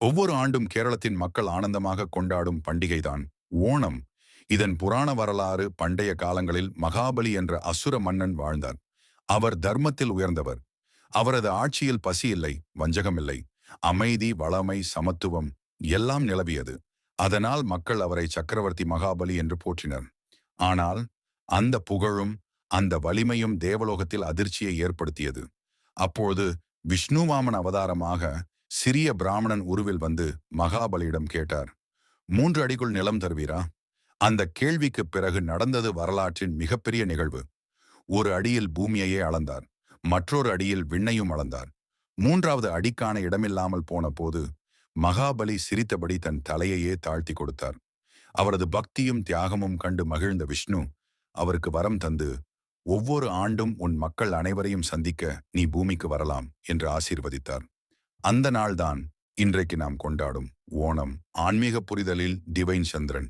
ஒவ்வொரு ஆண்டும் கேரளத்தின் மக்கள் ஆனந்தமாக கொண்டாடும் பண்டிகைதான் ஓணம். இதன் புராண வரலாறு பண்டைய காலங்களில் மகாபலி என்ற அசுர மன்னன் வாழ்ந்தார். அவர் தர்மத்தில் உயர்ந்தவர். அவரது ஆட்சியில் பசி இல்லை, வஞ்சகம் இல்லை. அமைதி, வளமை, சமத்துவம் எல்லாம் நிலவியது. அதனால் மக்கள் அவரை சக்கரவர்த்தி மகாபலி என்று போற்றினர். ஆனால் அந்த புகழும் அந்த வலிமையும் தேவலோகத்தில் அதிர்ச்சியை ஏற்படுத்தியது. அப்போது விஷ்ணுவாமன் அவதாரமாக சிறிய பிராமணன் உருவில் வந்து மகாபலியிடம் கேட்டார், 3 அடிக்குள் நிலம் தருவீரா? அந்த கேள்விக்குப் பிறகு நடந்தது வரலாற்றின் மிகப்பெரிய நிகழ்வு. ஒரு அடியில் பூமியையே அளந்தார். மற்றொரு அடியில் விண்ணையும் அளந்தார். 3வது அடிக்கான இடமில்லாமல் போன போது மகாபலி சிரித்தபடி தன் தலையையே தாழ்த்தி கொடுத்தார். அவரது பக்தியும் தியாகமும் கண்டு மகிழ்ந்த விஷ்ணு அவருக்கு வரம் தந்து, ஒவ்வொரு ஆண்டும் உன் மக்கள் அனைவரையும் சந்திக்க நீ பூமிக்கு வரலாம் என்று ஆசீர்வதித்தார். அந்த நாள்தான் இன்றைக்கு நாம் கொண்டாடும் ஓணம். ஆன்மீக புரிதலில் டிவைன் சந்திரன்.